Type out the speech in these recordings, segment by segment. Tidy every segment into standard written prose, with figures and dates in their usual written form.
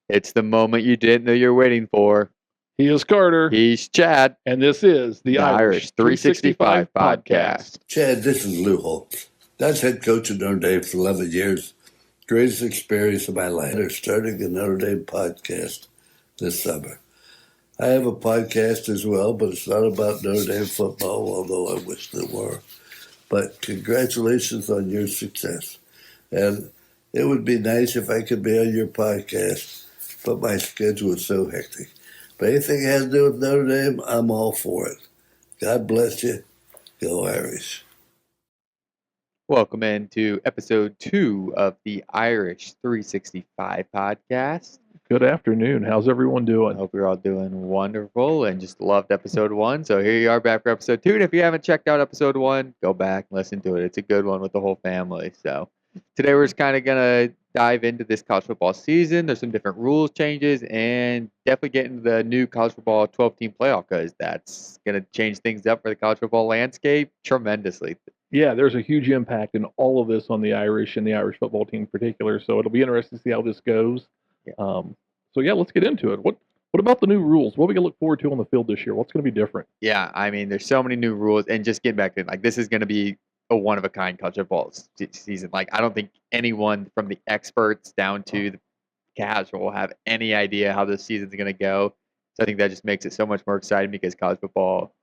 It's the moment you didn't know you're waiting for. He is Carter. He's Chad. And this is the Irish 365 podcast. Chad, this is Lou Holtz. That's head coach of Notre Dame for 11 years. Greatest experience of my life. They're starting a Notre Dame podcast this summer. I have a podcast as well, but it's not about Notre Dame football, although I wish there were. But congratulations on your success. And it would be nice if I could be on your podcast, but my schedule is so hectic. But anything that has to do with Notre Dame, I'm all for it. God bless you. Go Irish. Welcome into episode 2 of the Irish 365 podcast. Good afternoon. How's everyone I doing? hope you're all doing wonderful and just loved episode 1. So here you are back for episode 2. And if you haven't checked out episode 1, go back and listen to it. It's a good one with the whole family. So today we're just kind of going to dive into this college football season. There's some different rules changes and definitely get into the new college football 12-team playoff because that's going to change things up for the college football landscape tremendously. Yeah, there's a huge impact in all of this on the Irish and the Irish football team in particular. So it'll be interesting to see how this goes. Yeah. Let's get into it. What about the new rules? What are we going to look forward to on the field this year? What's going to be different? Yeah, I mean, there's so many new rules, and just getting back to it, like this is going to be a one-of-a-kind college football season. Like, I don't think anyone from the experts down to the casual have any idea how this season's going to go. So I think that just makes it so much more exciting because college football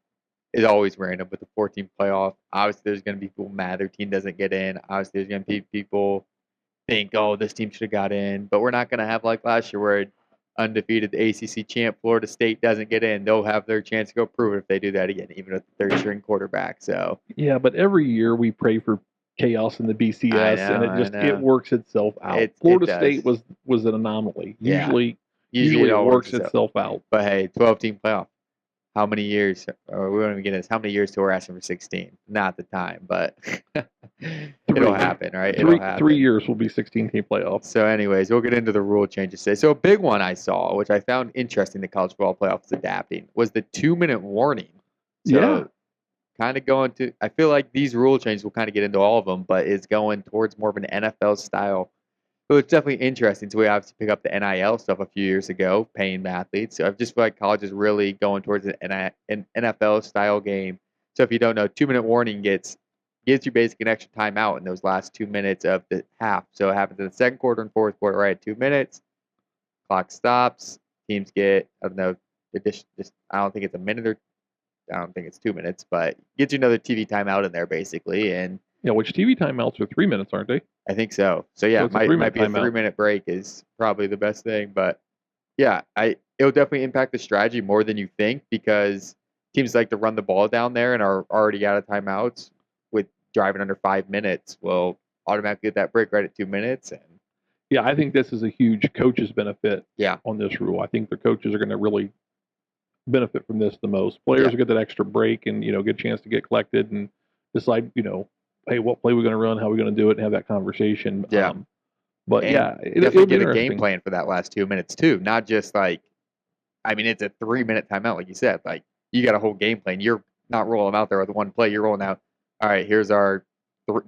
is always random with the 14 playoff. Obviously, there's going to be people mad their team doesn't get in. Obviously, there's going to be people think, oh, this team should have got in. But we're not going to have like last year where undefeated ACC champ Florida State doesn't get in. They'll have their chance to go prove it if they do that again, even with the third-string quarterback. So yeah, but every year we pray for chaos in the BCS, and it works itself out. Florida State was an anomaly. Yeah. Usually it works itself out. But hey, 12-team playoff. How many years? Or we won't even get this. How many years till we're asking for 16? Not the time, but it'll happen, right? It'll happen. 3 years will be 16-team playoffs. So, anyways, we'll get into the rule changes today. So, a big one I saw, which I found interesting, the college football playoff is adapting, was the 2-minute warning. So, yeah. Kind of going to. I feel like these rule changes will kind of get into all of them, but it's going towards more of an NFL style. So it's definitely interesting. So we obviously pick up the NIL stuff a few years ago, paying the athletes. So I just feel like college is really going towards an NFL style game. So if you don't know, 2-minute warning gives you basically an extra timeout in those last 2 minutes of the half. So it happens in the second quarter and fourth quarter, right at 2 minutes. Clock stops. Teams get, I don't know, I don't think it's a minute or I don't think it's 2 minutes, but gets you another TV timeout in there basically. And yeah, which TV timeouts are 3 minutes, aren't they? I think so. So yeah, so it might be a 3-minute break is probably the best thing. But yeah, it'll definitely impact the strategy more than you think because teams like to run the ball down there and are already out of timeouts with driving under 5 minutes. Will automatically get that break right at 2 minutes. And yeah, I think this is a huge coaches benefit. Yeah. On this rule, I think the coaches are going to really benefit from this the most. Players will get that extra break and get a chance to get collected and decide hey, what play we're going to run, how we're going to do it, and have that conversation. Yeah. It'll get a game plan for that last 2 minutes too, not just like, I mean, it's a 3-minute timeout, like you said. Like you got a whole game plan. You're not rolling them out there with one play. You're rolling out. All right, here's our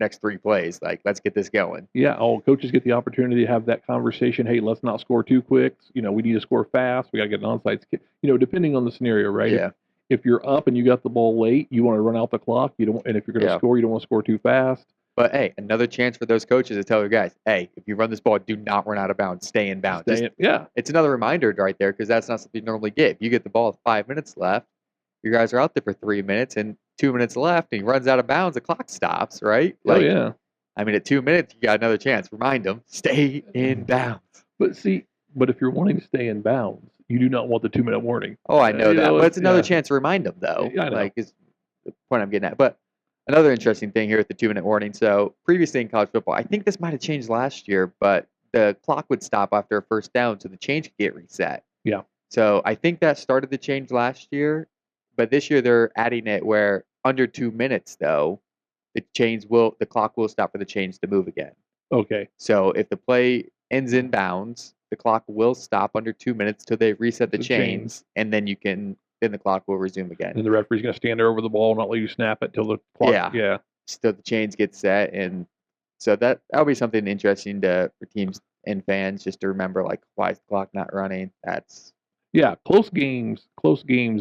next 3 plays. Like let's get this going. Yeah, all coaches get the opportunity to have that conversation. Hey, let's not score too quick. We need to score fast. We got to get an onside kick. Depending on the scenario, right? Yeah. If you're up and you got the ball late, you want to run out the clock. And if you're going to score, you don't want to score too fast. But hey, another chance for those coaches to tell their guys, hey, if you run this ball, do not run out of bounds. Stay in bounds. It's another reminder right there because that's not something you normally get. If you get the ball with 5 minutes left, your guys are out there for 3 minutes and 2 minutes left, and he runs out of bounds, the clock stops, right? I mean, at 2 minutes, you got another chance. Remind them, stay in bounds. But if you're wanting to stay in bounds, you do not want the 2-minute warning. Oh, I know that. But it's another chance to remind them, though. Yeah, I know. Like, is the point I'm getting at. But another interesting thing here with the 2-minute warning. So, previously in college football, I think this might have changed last year, but the clock would stop after a first down, so the change could get reset. Yeah. So, I think that started the change last year, but this year they're adding it where under 2 minutes, though, the clock will stop for the change to move again. Okay. So, if the play ends in bounds, the clock will stop under 2 minutes till they reset the chains, and then the clock will resume again. And the referee's going to stand there over the ball and not let you snap it till the clock. Yeah. So the chains get set, and so that'll be something interesting for teams and fans just to remember, like, why is the clock not running? That's Yeah, close games.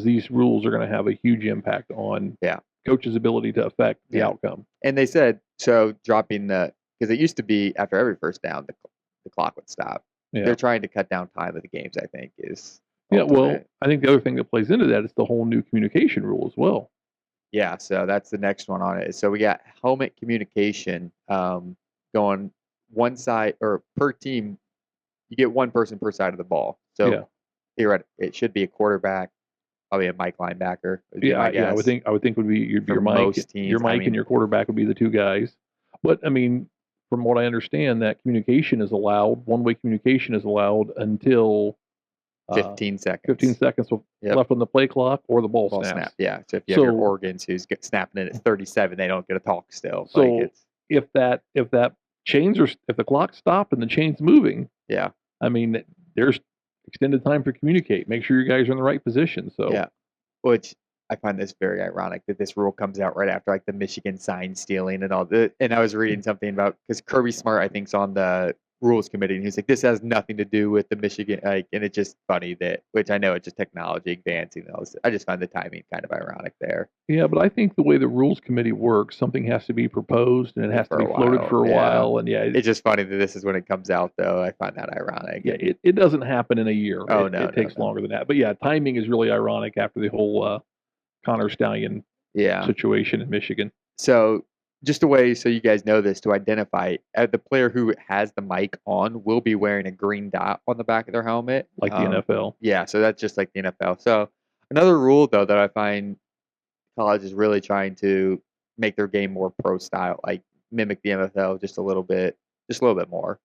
These rules are going to have a huge impact on yeah, coaches' ability to affect the yeah. outcome. And they said so dropping because it used to be after every first down the clock would stop. Yeah, They're trying to cut down time of the games. I think is yeah. Well, ultimate. I think the other thing that plays into that is the whole new communication rule as well. Yeah, so that's the next one on it. So we got helmet communication going one side or per team. You get one person per side of the ball. So Yeah, theoretically, it should be a quarterback, probably a Mike linebacker would be my yeah. I would guess think would be for your most teams. I Mike and mean, your quarterback would be the two guys. But I mean, from what I understand, that communication is allowed. One-way communication is allowed until 15 15 seconds. seconds Yep. left on the play clock or the ball Ball snaps. snap. Yeah. So if you have your So organs who's snapping it at 37, they don't get a talk still. Like so it's if that chains or if the clock stopped and the chain's moving, yeah, I mean, there's extended time to communicate. Make sure you guys are in the right position. So yeah. Which I find this very ironic that this rule comes out right after like the Michigan sign stealing and all the. And I was reading something about because Kirby Smart I think's on the rules committee and he's like this has nothing to do with the Michigan and it's just funny that which I know it's just technology advancing and all this. I just find the timing kind of ironic there yeah, but I think the way the rules committee works, something has to be proposed and it has to for be a floated while. for a Yeah. while. And yeah, It's just funny that this is when it comes out though. I find that ironic. yeah, it doesn't happen in a year. Oh it, no, it takes no. longer than that. But yeah, timing is really ironic after the whole Connor Stallion Yeah. situation in Michigan. So just a way so you guys know this to identify the player who has the mic on will be wearing a green dot on the back of their helmet, Like the NFL. Yeah, so that's just like the NFL. So another rule though that I find college is really trying to make their game more pro style, like mimic the NFL just a little bit more.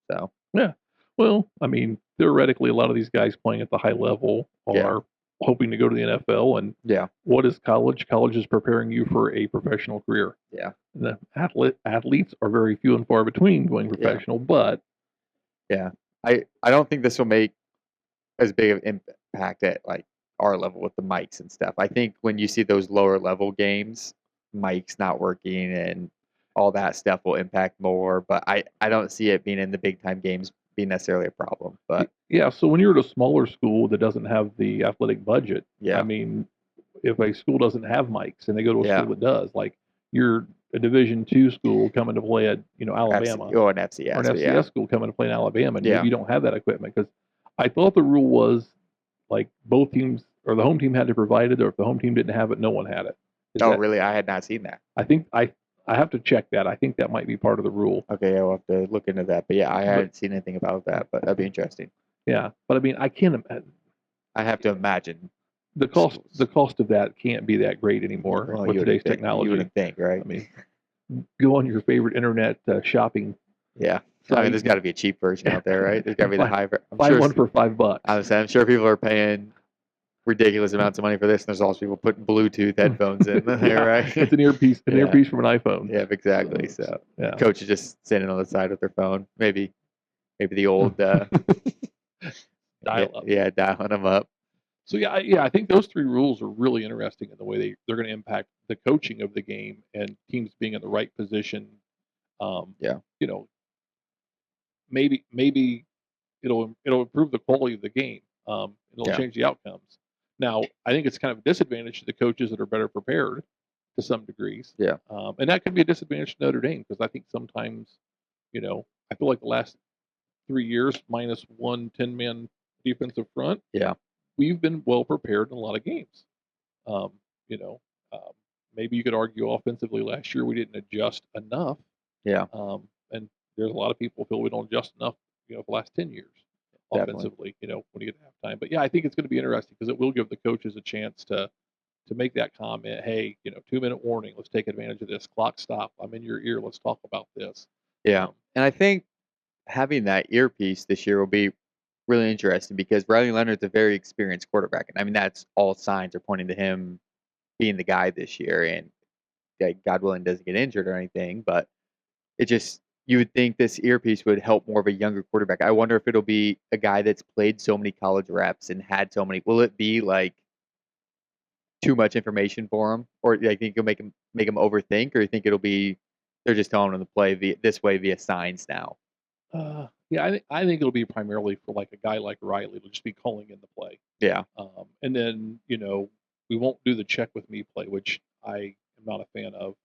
So Yeah. Well, I mean, theoretically, a lot of these guys playing at the high level Yeah. are hoping to go to the NFL. And yeah, what is college? College is preparing you for a professional career. yeah, The athletes are very few and far between going professional, but yeah. I don't think this will make as big of an impact at like our level with the mics and stuff. I think when you see those lower level games, mics not working and all that stuff will impact more. But I don't see it being in the big time games being necessarily a problem. But yeah. So when you're at a smaller school that doesn't have the athletic budget, yeah, I mean, if a school doesn't have mics and they go to a Yeah. school that does, like you're a Division II school coming to play at Alabama, or an FCS, or an but FCS yeah, school coming to play in Alabama, and Yeah. maybe you don't have that equipment. Because I thought the rule was like both teams or the home team had to provide it, or if the home team didn't have it, no one had it. really? I had not seen that. I think I have to check that. I think that might be part of the rule. Okay, I'll have to look into that. But yeah, I But- hadn't seen anything about that. But that'd be interesting. Yeah, but I mean, I can't imagine I have to imagine. the cost of that can't be that great anymore Well, with you today's wouldn't think, technology. You wouldn't think, right? I mean, go on your favorite internet shopping. Yeah. I site, mean, there's got to be a cheap version out there, right? There's got to be the high. buy one for $5. I'm sure people are paying ridiculous amounts of money for this, and there's also people putting Bluetooth headphones in there, Yeah, right? It's an earpiece, Yeah. earpiece from an iPhone. Yeah, exactly. So Yeah. coach is just sitting on the side with their phone. Maybe the old Dial up. Yeah, dialing them up. So yeah, I think those three rules are really interesting in the way they're going to impact the coaching of the game and teams being in the right position. Yeah. You know, maybe it'll improve the quality of the game. It'll Yeah. change the outcomes. Now, I think it's kind of a disadvantage to the coaches that are better prepared to some degrees. Yeah. And that could be a disadvantage to Notre Dame because I think sometimes, I feel like the last 3 years minus one 10-man defensive front. Yeah. We've been well prepared in a lot of games. You know, maybe you could argue offensively last year we didn't adjust enough. Yeah. And there's a lot of people feel we don't adjust enough, the last 10 years Definitely. offensively, when you get to halftime. But yeah, I think it's going to be interesting because it will give the coaches a chance to make that comment. Hey, 2-minute warning. Let's take advantage of this. Clock stop. I'm in your ear. Let's talk about this. Yeah. And I think having that earpiece this year will be really interesting because Riley Leonard's a very experienced quarterback. And I mean, that's all signs are pointing to him being the guy this year. And God willing, doesn't get injured or anything. But it just, you would think this earpiece would help more of a younger quarterback. I wonder if it'll be a guy that's played so many college reps and had so many. Will it be like too much information for him? Or do you think it'll make him overthink? Or you think it'll be they're just telling him to play this way via signs now? Yeah, I think it'll be primarily for like a guy like Riley. It'll just be calling in the play. Yeah. And then, we won't do the check with me play, which I am not a fan of.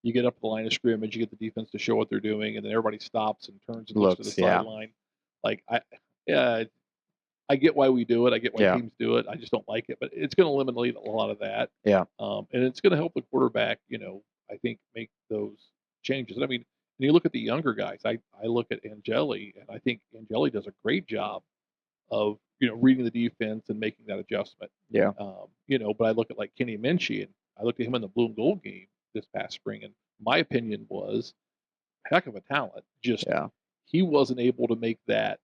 You get up the line of scrimmage, you get the defense to show what they're doing, and then everybody stops and turns and looks to the Looks, yeah. sideline. Like yeah, I get why we do it. I get why Yeah. teams do it. I just don't like it, but it's going to eliminate a lot of that. Yeah. And it's going to help the quarterback, I think make those changes. I mean, when you look at the younger guys, I look at Angeli, and I think Angeli does a great job of reading the defense and making that adjustment. Yeah. But I look at like Kenny Minchie, and I looked at him in the blue and gold game this past spring, and my opinion was heck of a talent. Just Yeah. he wasn't able to make that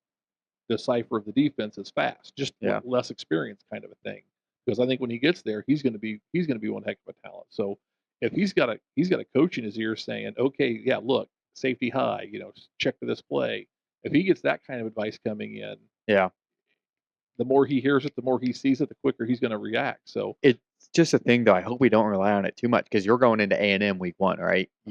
decipher of the defense as fast, just Yeah. less experience kind of a thing. Because I think when he gets there, he's going to be one heck of a talent. So if he's got a coach in his ear saying, okay, yeah, look, safety high, check for this play. If he gets that kind of advice coming in, Yeah. the more he hears it, the more he sees it, the quicker he's going to react. So It's just a thing, though. I hope we don't rely on it too much because you're going into A&M week 1, right? I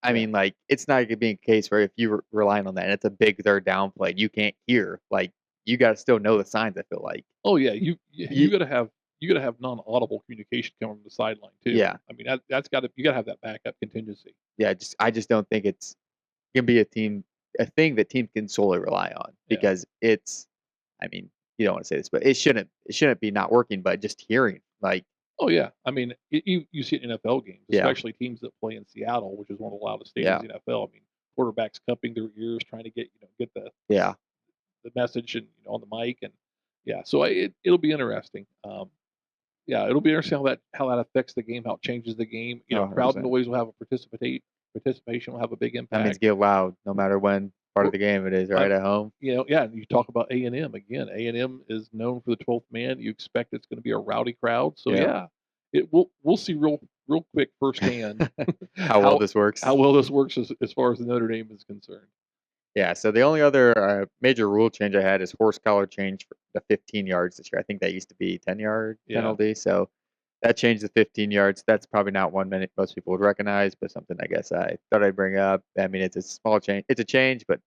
yeah. mean, like, it's not going to be a case where if you're relying on that and it's a big third down play, you can't hear. Like, you got to still know the signs, I feel like. Oh yeah, you got to have non-audible communication coming from the sideline too. Yeah. I mean you got to have that backup contingency. Yeah, I just don't think it's going to be a thing that teams can solely rely on Yeah. because I mean, you don't want to say this, but it shouldn't be not working, but just hearing, like, Oh yeah, I mean you see it in NFL games, Yeah. especially teams that play in Seattle, which is one of the loudest stadiums in the NFL. I mean, quarterbacks cupping their ears trying to get the yeah, message and on the mic, and yeah, so it'll be interesting. Yeah, it'll be interesting how that affects the game, how it changes the game. Crowd 100%. noise will have participation will have a big That impact. means get loud no matter when part of the game it is, right, at home. Yeah, and you talk about A&M again. A&M is known for the 12th man. You expect it's going to be a rowdy crowd. So Yeah. we'll see real quick firsthand How well this works. how well this works as far as the Notre Dame is concerned. Yeah, so the only other major rule change I had is horse collar change for the 15 yards this year. I think that used to be 10-yard Yeah. penalty, so that changed to 15 yards. That's probably not one minute most people would recognize, but something I guess I thought I'd bring up. I mean, it's a small change. It's a change, but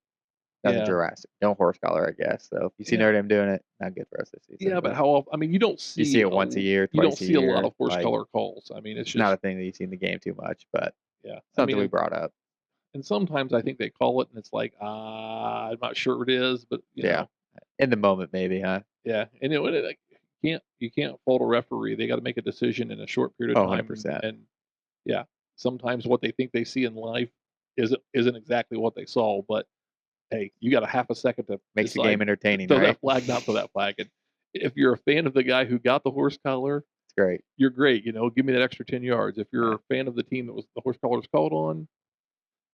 nothing Yeah. drastic. No horse collar, I guess. So if you see Yeah. Notre Dame doing it, not good for us this season. Yeah, but how often? I mean, you don't see you see it once a year, You don't twice a see a year. lot of horse like, color calls. I mean, it's It's just not a thing that you see in the game too much, but yeah. something we and, brought up. and sometimes I think they call it, and it's like I'm not sure it is, but Yeah. In the moment, maybe, huh? Yeah, and like, you can't fault a referee. They got to make a decision in a short period of time. 100%. And yeah, sometimes what they think they see in life isn't exactly what they saw. But hey, you got a half a second to Makes the decide, game entertaining, throw right? that flag, not throw that flag. And if you're a fan of the guy who got the horse collar, It's great. you're great. Give me that extra 10 yards. If you're a fan of the team that was the horse collar was called on,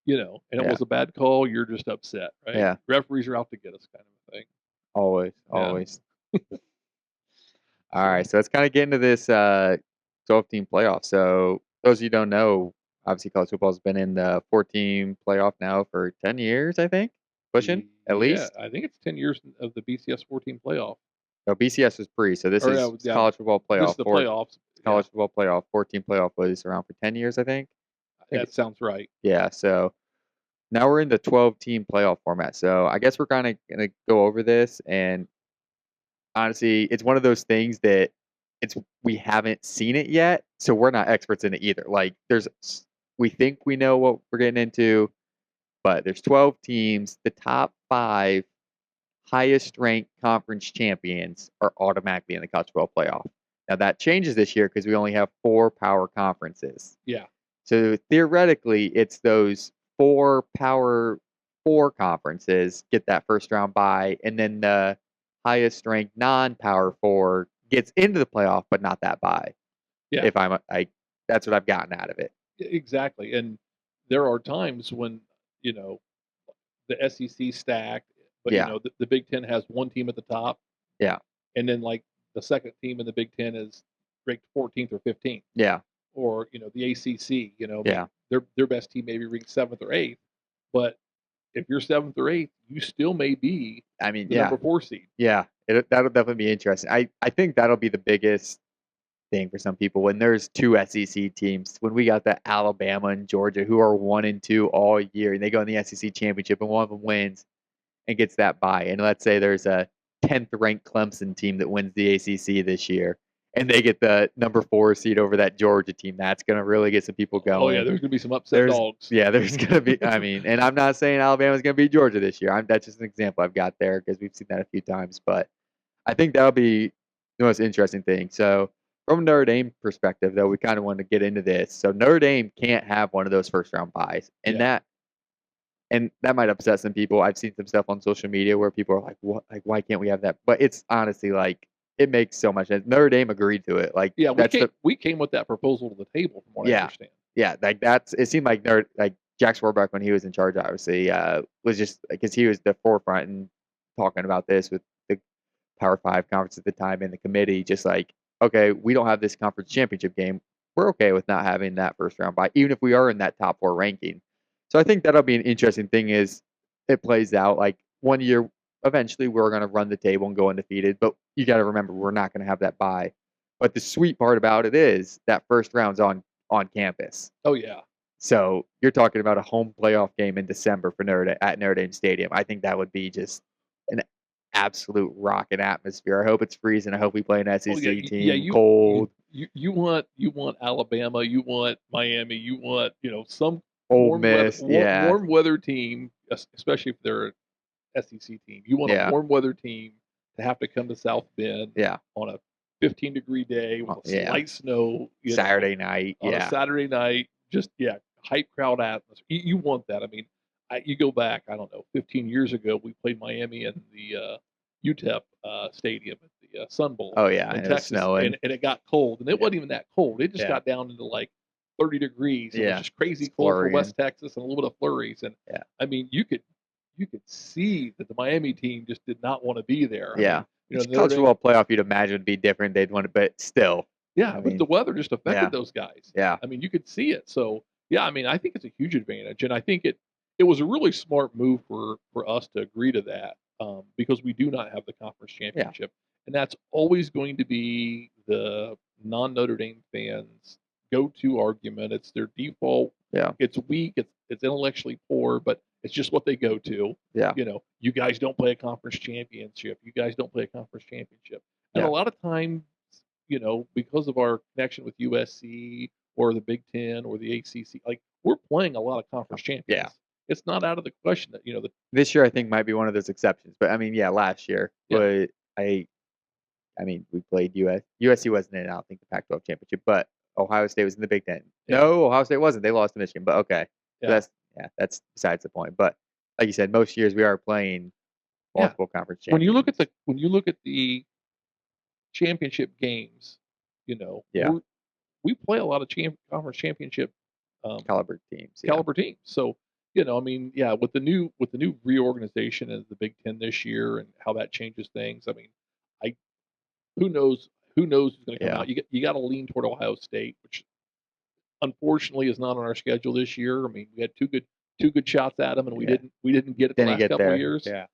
and it Yeah. was a bad call, you're just upset, right? Yeah. Referees are out to get us, kind of a thing. Always, Yeah. always. All right, so let's kind of get into this 12-team playoff. So those of you who don't know, obviously college football has been in the 14 playoff now for 10 years, I think, pushing at least. I think it's 10 years of the BCS 14 playoff. No, BCS was pre, so this is college football playoff. This is the playoffs. College football playoff, 14 playoff was around for 10 years, I think. That sounds right. Yeah, so now we're in the 12-team playoff format. So I guess we're kind of going to go over this, and honestly, it's one of those things that we haven't seen it yet, so we're not experts in it either. Like we think we know what we're getting into, but there's 12 teams. The top 5 highest ranked conference champions are automatically in the college football playoff. Now that changes this year because we only have 4 power conferences. Yeah. So theoretically, it's those 4 power 4 conferences get that first round bye, and then the highest ranked non-power 4 gets into the playoff, but not that bye. Yeah. If that's what I've gotten out of it. Exactly. And there are times when, the SEC stacked, but the Big Ten has one team at the top. Yeah. And then like the second team in the Big Ten is ranked 14th or 15th. Yeah. Or, the ACC, Yeah. their best team maybe ranked 7th or 8th, but if you're 7th or 8th, you still may be the number 4 seed. Yeah, that'll definitely be interesting. I think that'll be the biggest thing for some people when there's 2 SEC teams. When we got the Alabama and Georgia, who are 1 and 2 all year, and they go in the SEC championship, and one of them wins, and gets that bye, and let's say there's a 10th ranked Clemson team that wins the ACC this year, and they get the number 4 seed over that Georgia team, that's going to really get some people Oh yeah, going. there's gonna be some upset dogs. Yeah, there's going to be. I mean, and I'm not saying Alabama's going to beat Georgia this year. That's just an example I've got there because we've seen that a few times. But I think that'll be the most interesting thing. So from Notre Dame perspective, though, we kind of want to get into this. So Notre Dame can't have one of those first round buys, and that might upset some people. I've seen some stuff on social media where people are like, "What? Like, why can't we have that?" But it's honestly like it makes so much sense. Notre Dame agreed to it. Like, Yeah, we came with that proposal to the table, from what I understand. Yeah, like it seemed like Jack Swarbrick when he was in charge, obviously, was just because he was the forefront and talking about this with the Power Five conference at the time and the committee, just like, okay, we don't have this conference championship game. We're okay with not having that first round bye, even if we are in that top 4 ranking. So I think that'll be an interesting thing is it plays out like one year. Eventually, we're going to run the table and go undefeated, but you got to remember we're not going to have that bye. But the sweet part about it is that first round's on campus. Oh yeah. So you're talking about a home playoff game in December for at Notre Dame Stadium. I think that would be just an absolute rocking atmosphere. I hope it's freezing. I hope we play an SEC team cold. You want Alabama, you want Miami, you want some Ole Miss, warm weather team, especially if they're an SEC team. You want a warm weather team to have to come to South Bend on a 15-degree day with a slight snow. Saturday night. On a Saturday night. Just, hype crowd atmosphere. You want that. I mean, you go back, I don't know, 15 years ago, we played Miami in the UTEP Stadium at the Sun Bowl. Oh, yeah. In Texas, and it got cold. And it wasn't even that cold. It just got down into like 30 degrees. It was just crazy cold for West Texas and a little bit of flurries. And, I mean, you could see that the Miami team just did not want to be there. Yeah. I mean, college football playoff, you'd imagine would be different. They'd want it, but still. Yeah, but the weather just affected those guys. Yeah. I mean, you could see it. So, I mean, I think it's a huge advantage. And I think it was a really smart move for us to agree to that because we do not have the conference championship. And that's always going to be the non-Notre Dame fans' go-to argument. It's their default. Yeah. It's weak. It's intellectually poor, but it's just what they go to. Yeah. You guys don't play a conference championship. You guys don't play a conference championship. And a lot of times, because of our connection with USC or the Big Ten or the ACC, like we're playing a lot of conference champions. Yeah. It's not out of the question that, this year I think might be one of those exceptions. But I mean, last year. Yeah. But I mean, we played USC wasn't in, I don't think, the Pac-12 championship, but Ohio State was in the Big Ten. Yeah. No, Ohio State wasn't. They lost to Michigan, but okay. Yeah. So that's besides the point. But like you said, most years we are playing multiple conference champions. When you look at the championship games, we play a lot of conference championship caliber teams. Teams. So, I mean, with the new reorganization of the Big Ten this year and how that changes things, I mean, who knows who's going to come out. You got to lean toward Ohio State, which unfortunately is not on our schedule this year. I mean, we had two good shots at them, and we didn't get it the last couple of years. Yeah.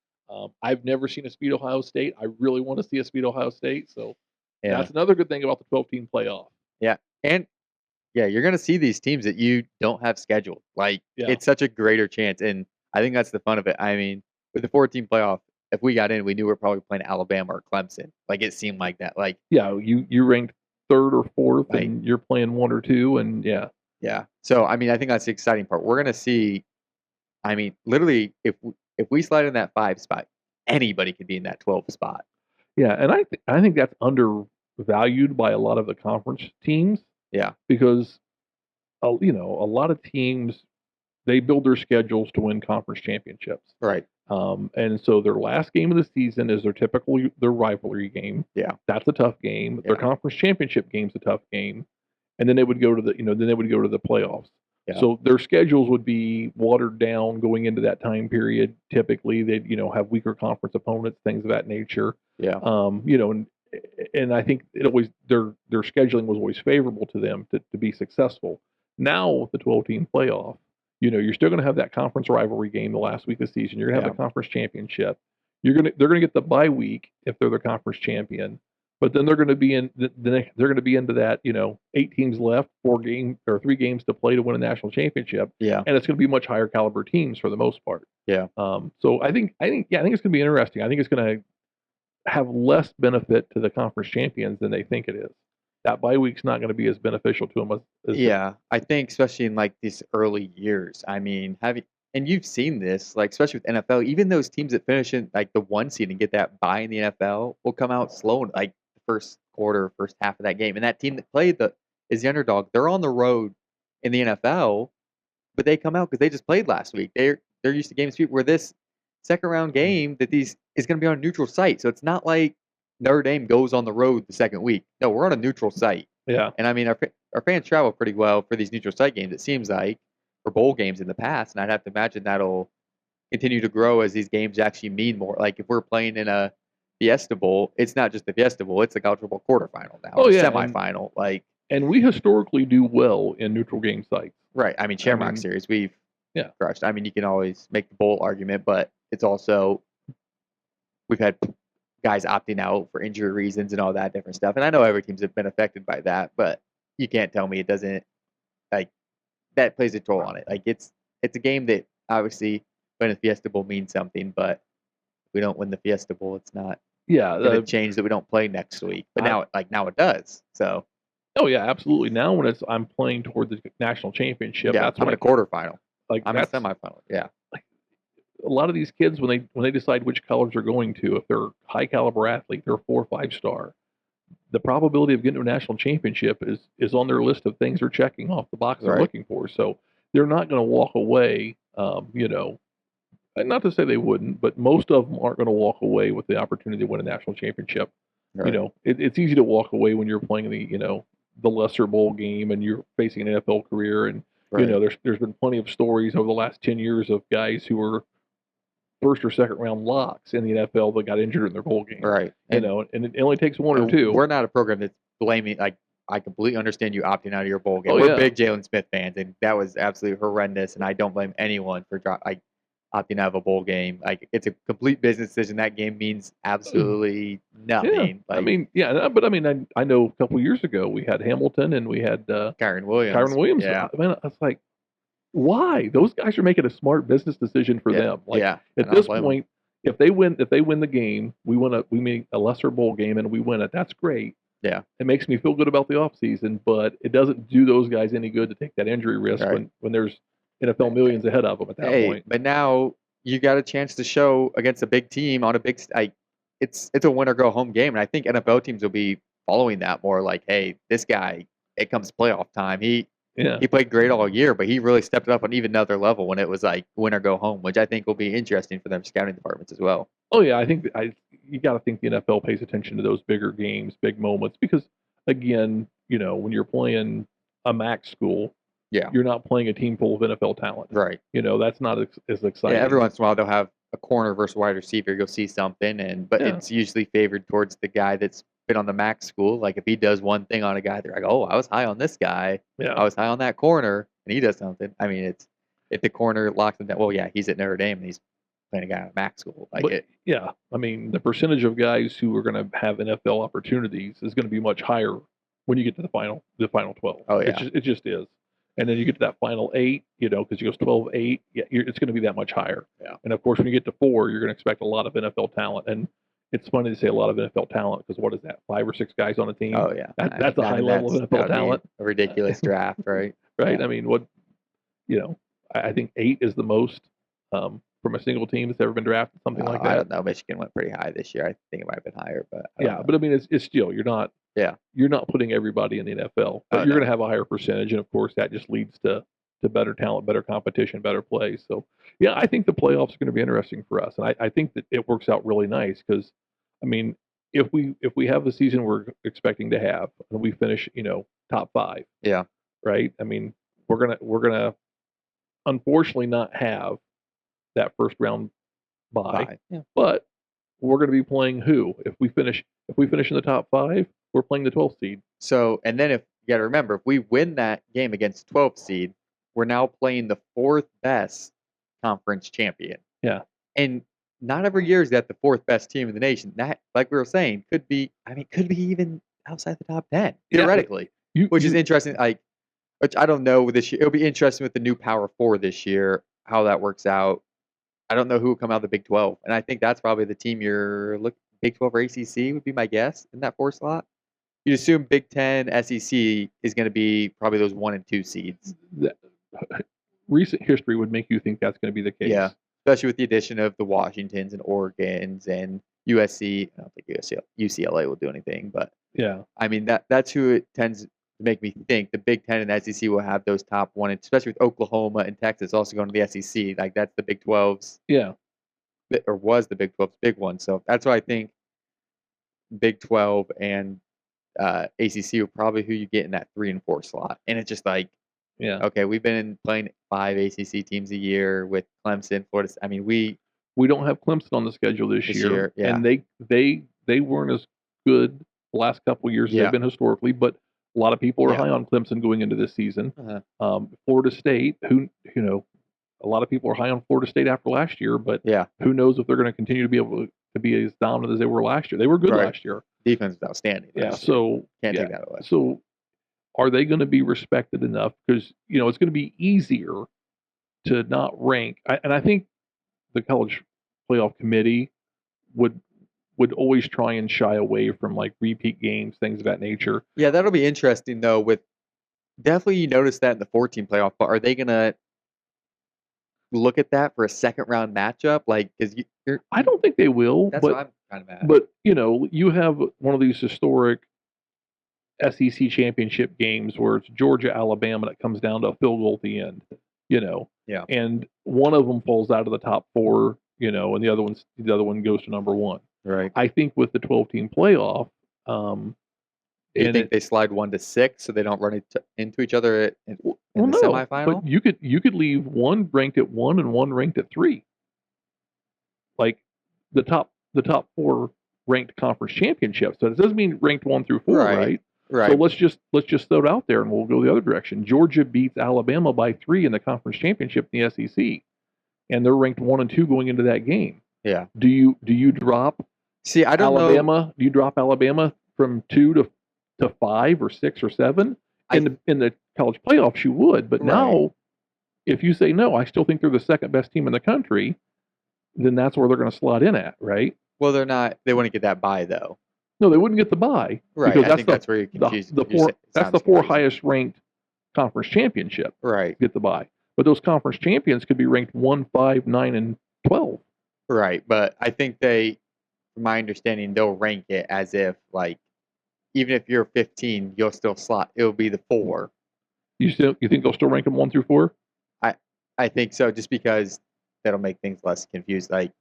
I've never seen a speed Ohio State. I really want to see a speed Ohio State. So that's another good thing about the 12-team playoff. Yeah, and you're going to see these teams that you don't have scheduled. Like it's such a greater chance, and I think that's the fun of it. I mean, with the 14 playoff, if we got in, we knew we were probably playing Alabama or Clemson. Like it seemed like that. Like you ranked third or fourth, and you're playing 1 or 2, and yeah. So I mean, I think that's the exciting part. We're going to see. I mean, literally, if we slide in that 5 spot, anybody could be in that 12 spot. Yeah, and I think that's undervalued by a lot of the conference teams. Yeah, because a lot of teams, they build their schedules to win conference championships. Right. And so their last game of the season is their rivalry game. Yeah. That's a tough game. Their conference championship game's a tough game. And then they would go to the playoffs. Yeah. So their schedules would be watered down going into that time period. Typically they'd, have weaker conference opponents, things of that nature. Yeah. And I think their scheduling was always favorable to them to be successful. Now with the 12-team playoff, you're still going to have that conference rivalry game the last week of the season. You're going to have the conference championship. They're going to get the bye week if they're the conference champion, But then they're going to be in they're going to be into that 8 teams left, 3 games to play to win a national championship, Yeah. and it's going to be much higher caliber teams for the most part. Yeah. So I think it's going to be interesting. I think it's going to have less benefit to the conference champions than they think it is. That bye week's not going to be as beneficial to them as Yeah, I think especially in like these early years. I mean, and you've seen this, like especially with NFL, even those teams that finish in like the 1 seed and get that bye in the NFL will come out slow in like the first quarter, first half of that game. And that team that played is the underdog. They're on the road in the NFL, but they come out because they just played last week. They're used to game speed. Where this second round game that these is going to be on a neutral site, so it's not like Notre Dame goes on the road the second week. No, we're on a neutral site. Yeah. And I mean, our fans travel pretty well for these neutral site games. It seems like for bowl games in the past, and I'd have to imagine that'll continue to grow as these games actually mean more. Like if we're playing in a Fiesta Bowl, it's not just the Fiesta Bowl; it's the college football quarterfinal now, or semifinal. And we historically do well in neutral game sites. Right. I mean, Shamrock Series, we've crushed. I mean, you can always make the bowl argument, but it's also we've had guys opting out for injury reasons and all that different stuff. And I know every team's been affected by that, but you can't tell me it doesn't that plays a toll on it. Like it's a game that obviously winning the Fiesta Bowl means something, but if we don't win the Fiesta Bowl, it's not going to change that we don't play next week. But now it does. So. Oh yeah, absolutely. Now when I'm playing toward the national championship, that's I'm in a quarterfinal. I'm in a semifinal. Yeah. A lot of these kids when they decide which college they're going to, if they're high caliber athlete, they're 4 or 5 star, the probability of getting to a national championship is on their list of things they're checking off the box they're looking for. So they're not going to walk away, not to say they wouldn't, but most of them aren't going to walk away with the opportunity to win a national championship. Right. It's easy to walk away when you're playing the lesser bowl game and you're facing an NFL career. And, there's been plenty of stories over the last 10 years of guys who were first or second round locks in the NFL that got injured in their bowl game. Right. And it only takes 1 or 2. We're not a program that's blaming, like, I completely understand you opting out of your bowl game. We're big Jalen Smith fans, and that was absolutely horrendous, and I don't blame anyone for opting out of a bowl game. Like, it's a complete business decision. That game means absolutely nothing. Yeah. I know a couple years ago we had Hamilton and we had Kyron Williams. Yeah. I mean, it's like, why? Those guys are making a smart business decision for them. At this point, if they win the game, we make a lesser bowl game and we win it. That's great. Yeah. It makes me feel good about the offseason, but it doesn't do those guys any good to take that injury risk when there's NFL millions ahead of them at that point. But now you got a chance to show against a big team on a big it's a win or go home game, and I think NFL teams will be following that more. Like, hey, this guy, it comes playoff time. He played great all year, but he really stepped it up on even another level when it was like win or go home, which I think will be interesting for their scouting departments as well. Oh yeah, I think you got to think the NFL pays attention to those bigger games, big moments, because again, when you're playing a MAC school, you're not playing a team full of NFL talent, right? That's not as exciting. Yeah, every once in a while they'll have a corner versus wide receiver. You'll see something, but it's usually favored towards the guy that's been on the MAC school. Like if he does one thing on a guy, they're like, "Oh, I was high on this guy. I was high on that corner, and he does something." I mean, it's if the corner locks him down. Well, yeah, he's at Notre Dame and he's playing a guy on a MAC school. Yeah, I mean, the percentage of guys who are going to have NFL opportunities is going to be much higher when you get to the final 12. Oh yeah, it just is. And then you get to that final 8, because you go 12-8, it's going to be that much higher. Yeah. And of course, when you get to 4, you're going to expect a lot of NFL talent. And it's funny to say a lot of NFL talent because what is that? 5 or 6 guys on a team? Oh yeah, that's a high level of NFL talent. A ridiculous draft, right? Right. Yeah. I mean, I think 8 is the most from a single team that's ever been drafted, something like that. I don't know. Michigan went pretty high this year. I think it might have been higher, but but I mean, it's still you're not putting everybody in the NFL, but you're going to have a higher percentage, and of course that just leads to better talent, better competition, better play. So I think the playoffs are going to be interesting for us, and I think that it works out really nice because, I mean, if we have the season we're expecting to have, and we finish top 5, right? I mean, we're gonna unfortunately not have that first round bye. But we're going to be playing who? If we finish in the top 5, we're playing the 12th seed. So, and then if you got to remember, if we win that game against 12th seed, we're now playing the 4th best conference champion. Yeah. And not every year is that the fourth best team in the nation. That, like we were saying, could be. I mean, could be even outside the top 10 Yeah, theoretically, you which is you interesting. Like, which I don't know this year. It'll be interesting with the new Power Four this year how that works out. I don't know who will come out of the Big 12, and I think that's probably the team you're looking. Big 12 or ACC would be my guess in that four slot. You'd assume Big 10, SEC is going to be probably those 1 and 2 seeds. that, recent history would make you think that's going to be the case. Yeah, especially with the addition of the Washingtons and Oregons and USC. I don't think UCLA will do anything, but Yeah. I mean that's who it tends to make me think the Big 10 and the SEC will have those top one, especially with Oklahoma and Texas also going to the SEC. Like that's the Big 12's, Yeah. or was the Big 12's big one. So that's why I think Big 12 and ACC are probably who you get in that 3 and 4 slot. And it's just like, Yeah. okay, we've been playing 5 ACC teams a year with Clemson, Florida. I mean, we don't have Clemson on the schedule this year, yeah. and they weren't as good the last couple of years as they've been historically. But a lot of people are high on Clemson going into this season. Florida State, who a lot of people are high on Florida State after last year, but who knows if they're going to continue to be able to be as dominant as they were last year. They were good last year. Defense was outstanding. So can't take that away. So are they going to be respected enough? Because it's going to be easier to not rank, and I think the college playoff committee would always try and shy away from like repeat games, things of that nature. Yeah, that'll be interesting though. With definitely you notice that in the 14 playoff, but are they going to look at that for a second round matchup? Like, because I don't think they will. That's what I'm kind of mad. But you have one of these historic SEC championship games where it's Georgia, Alabama, and it comes down to a field goal at the end. And one of them falls out of the top 4, and the other one goes to number 1. Right. I think with the 12-team playoff, you think they slide 1 to 6 so they don't run into each other in the semifinal? But you could leave one ranked at 1 and one ranked at 3. Like the top 4 ranked conference championships. So it doesn't mean ranked 1 through 4, right? Right. So let's just throw it out there, and we'll go the other direction. Georgia beats Alabama by 3 in the conference championship in the SEC, and they're ranked 1 and 2 going into that game. Yeah. Do you drop? See, I don't Alabama. know. Do you drop Alabama from 2 to 5 or 6 or 7 in the college playoffs? You would, but now, if you say no, I still think they're the second best team in the country. Then that's where they're going to slot in at, right? Well, they're not. They wouldn't get that bye though. No, they wouldn't get the bye. Right. Because I think that's where you're confused. That's the 4 highest ranked conference championship. Right. Get the bye. But those conference champions could be ranked 1, 5, 9, and 12. Right. But I think from my understanding, they'll rank it as if like even if you're 15, you'll still slot. It'll be the 4. You think they'll still rank them 1 through 4? I think so, just because that'll make things less confused. Like.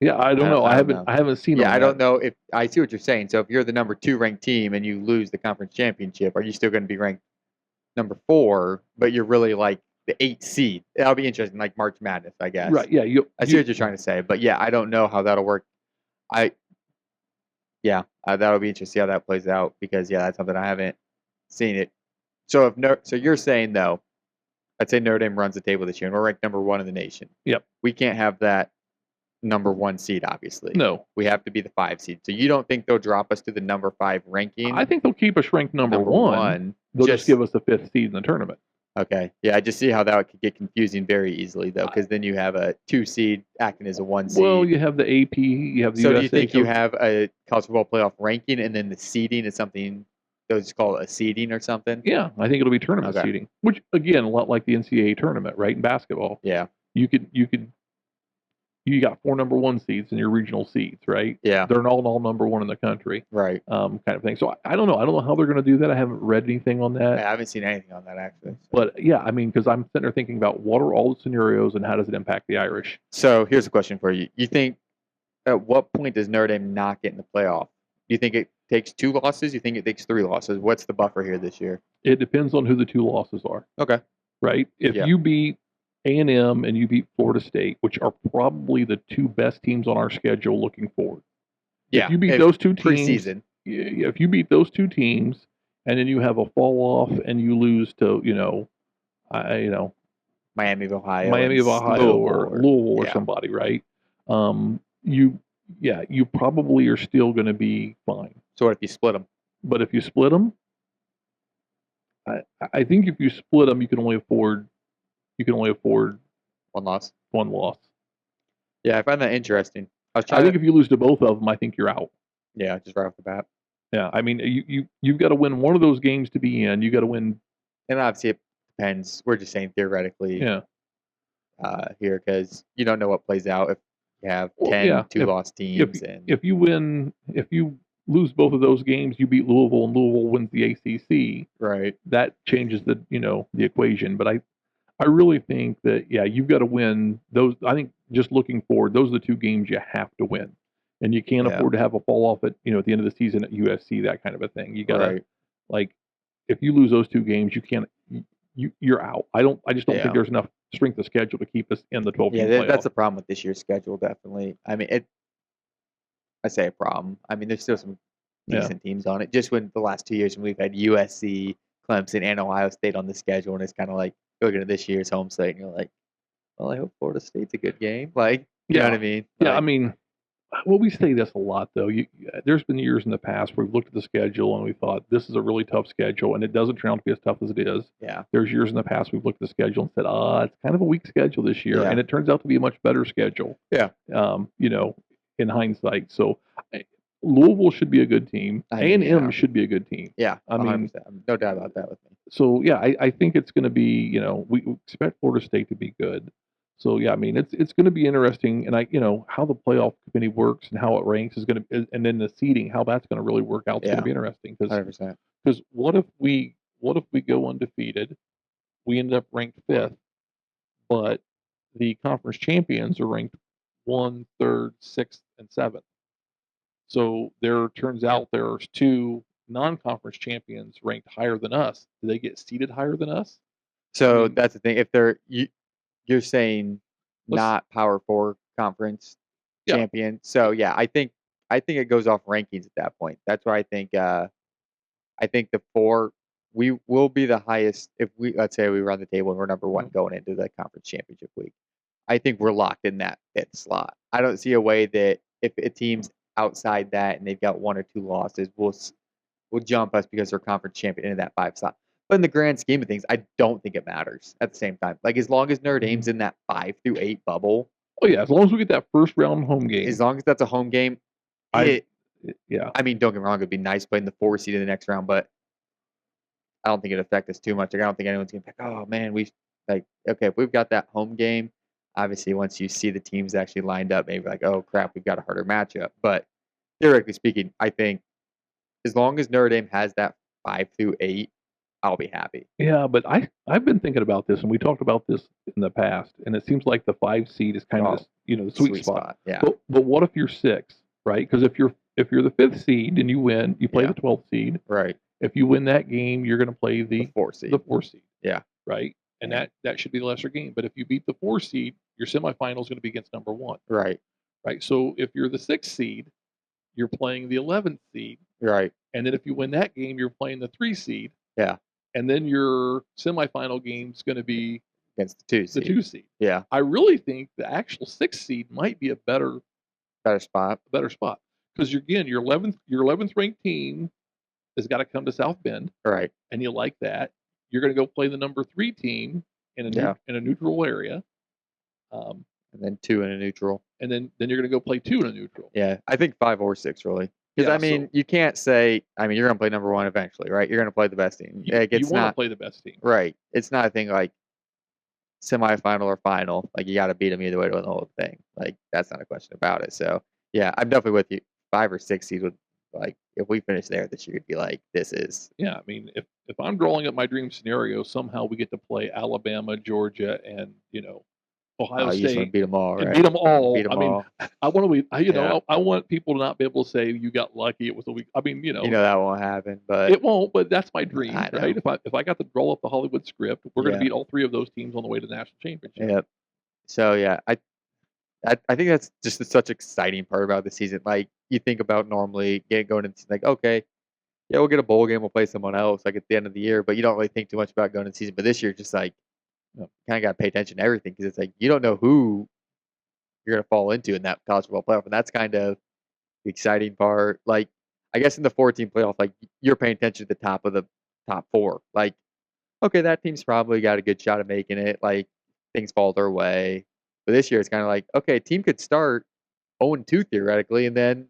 Yeah, I don't know. I haven't seen. Yeah, I don't know if I see what you're saying. So if you're the number 2 ranked team and you lose the conference championship, are you still going to be ranked number 4? But you're really like the 8th seed. That'll be interesting, like March Madness, I guess. Right. Yeah. I see what you're trying to say, but yeah, I don't know how that'll work. That'll be interesting to see how that plays out because that's something I haven't seen it. So so you're saying though, let's say Notre Dame runs the table this year and we're ranked number 1 in the nation. Yep. We can't have that number 1 seed, obviously. No. We have to be the 5 seed. So you don't think they'll drop us to the number 5 ranking? I think they'll keep us ranked number 1. They'll just give us the 5th seed in the tournament. Okay. Yeah, I just see how that could get confusing very easily, though, because then you have a 2 seed acting as a 1 seed. Well, you have the AP, you have the USA. So do you think you have a college football playoff ranking and then the seeding is something, they'll just call it a seeding or something? Yeah, I think it'll be tournament seeding, which, again, a lot like the NCAA tournament, right, in basketball. Yeah. You got 4 number 1 seeds in your regional seeds, right? Yeah. They're all number 1 in the country. Right. Kind of thing. So I don't know. I don't know how they're going to do that. I haven't read anything on that. I haven't seen anything on that, actually. So. But, yeah, I mean, because I'm sitting there thinking about what are all the scenarios and how does it impact the Irish? So here's a question for you. You think at what point does Notre Dame not get in the playoff? Do you think it takes 2 losses? You think it takes 3 losses? What's the buffer here this year? It depends on who the 2 losses are. Okay. Right? If you beat A&M and you beat Florida State, which are probably the 2 best teams on our schedule looking forward. Yeah, if you beat those 2 teams, preseason. If you beat those 2 teams, and then you have a fall off and you lose to Miami of Ohio, or Louisville or somebody, right? you probably are still going to be fine. So what if you split them? But if you split them, I think if you split them, you can only afford One loss. one loss. Yeah, I find that interesting. I think if you lose to both of them, I think you're out. Yeah, just right off the bat. Yeah, I mean, you've got to win one of those games to be in. You got to win. And obviously, it depends. We're just saying theoretically Yeah. Here because you don't know what plays out if you have 10 two-loss teams. If you lose both of those games, you beat Louisville, and Louisville wins the ACC. Right. That changes the equation. But I really think that you've got to win those. I think just looking forward, those are the two games you have to win, and you can't afford to have a fall off at at the end of the season at USC, that kind of a thing. You got to like if you lose those two games, you can't. You're out. I just don't think there's enough strength of schedule to keep us in the 12 team playoff. That's the problem with this year's schedule, definitely. I mean, I say a problem. I mean, there's still some decent teams on it. Just when the last 2 years when we've had USC, Clemson, and Ohio State on the schedule, and it's kind of like looking at this year's home slate, and you're like, well, I hope Florida State's a good game. Like, you know what I mean? Yeah, I mean, well, we say this a lot, though. There's been years in the past where we've looked at the schedule and we thought, this is a really tough schedule, and it doesn't turn out to be as tough as it is. Yeah. There's years in the past we've looked at the schedule and said, it's kind of a weak schedule this year, and it turns out to be a much better schedule. Yeah. In hindsight. So Louisville should be a good team. A&M should be a good team. Yeah, I mean, no doubt about that with me. So, I think it's going to be, we expect Florida State to be good. So I mean, it's going to be interesting, and how the playoff committee works and how it ranks is going to, and then the seeding, how that's going to really work out. It's going to be interesting because what if we go undefeated, we end up ranked 5th, but the conference champions are ranked 1, 3rd, 6th, and 7th. So there turns out there's 2 non-conference champions ranked higher than us. Do they get seeded higher than us? So that's the thing. If you're saying not Power 4 conference champion. So I think it goes off rankings at that point. That's why I think the 4 we will be the highest if let's say we run the table and we're number 1 going into the conference championship week. I think we're locked in that 5th slot. I don't see a way that if a team's outside that and they've got 1 or 2 losses, will jump us because they're conference champion into that 5 slot. But in the grand scheme of things, I don't think it matters at the same time. Like, as long as Notre Dame's in that 5 through 8 bubble. Oh, yeah. As long as we get that first round home game. As long as that's a home game. I mean, don't get me wrong. It'd be nice playing the 4 seed in the next round, but I don't think it'd affect us too much. Like, I don't think anyone's going to be like, oh, man, okay, if we've got that home game, obviously once you see the teams actually lined up, maybe like, oh, crap, we've got a harder matchup. But theoretically speaking, I think as long as Notre Dame has that 5 through 8, I'll be happy. Yeah, but I've been thinking about this, and we talked about this in the past, and it seems like the 5 seed is kind of the sweet spot. Yeah. But what if you're 6, right? Because if you're the 5th seed and you win, you play the 12th seed. Right. If you win that game, you're going to play the 4 seed. The 4 seed. Yeah. Right. And that should be the lesser game. But if you beat the 4 seed, your semifinal is going to be against number 1. Right. Right. So if you're the 6th seed, you're playing the 11th seed. Right. And then if you win that game, you're playing the 3 seed. Yeah. And then your semifinal game is going to be against the 2 seed. The 2 seed. Yeah. I really think the actual 6th seed might be a better spot. Because your 11th ranked team has got to come to South Bend. Right. And you like that. You're going to go play the number 3 team in a neutral area. And then 2 in a neutral. And then you're going to go play 2 in a neutral. Yeah. I think 5 or 6 really. Because, you can't say, you're going to play number 1 eventually, right? You're going to play the best team. You want to play the best team. Right. It's not a thing like semifinal or final. Like, you got to beat them either way to win the whole thing. Like, that's not a question about it. So, yeah, I'm definitely with you. 5 or 6 seeds would, like, if we finish there this year, it'd be like, this is. Yeah, if I'm drawing up my dream scenario, somehow we get to play Alabama, Georgia, and, Ohio State. You just want to beat them all, right? Beat them all. All. I want to. I want people to not be able to say you got lucky. It was a week. that won't happen, but it won't. But that's my dream, right? If I got to draw up the Hollywood script, we're going to beat all 3 of those teams on the way to the national championship. Yep. So I think that's just such exciting part about the season. Like, you think about normally going into like, okay, we'll get a bowl game, we'll play someone else like at the end of the year, but you don't really think too much about going into the season. But this year, just like. Kind of got to pay attention to everything because it's like you don't know who you're gonna fall into in that college football playoff, and that's kind of the exciting part. Like, I guess in the 14 playoff, like you're paying attention to the top of the top four. Like, okay, that team's probably got a good shot of making it. Like, things fall their way. But this year, it's kind of like, okay, a team could start 0-2 theoretically, and then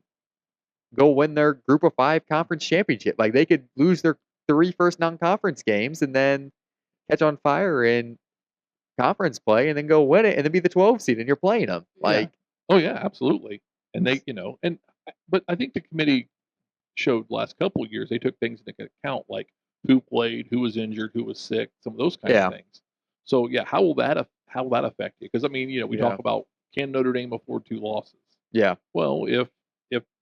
go win their Group of Five conference championship. Like, they could lose their 3 first non-conference games and then catch on fire in conference play, and then go win it, and then be the 12 seed, and you're playing them. Yeah. Oh yeah, absolutely. And they, but I think the committee showed last couple of years they took things into account, like who played, who was injured, who was sick, some of those kind Yeah. of things. So yeah, how will that affect you? Because I mean, we Yeah. talk about, can Notre Dame afford 2 losses? Yeah. Well, if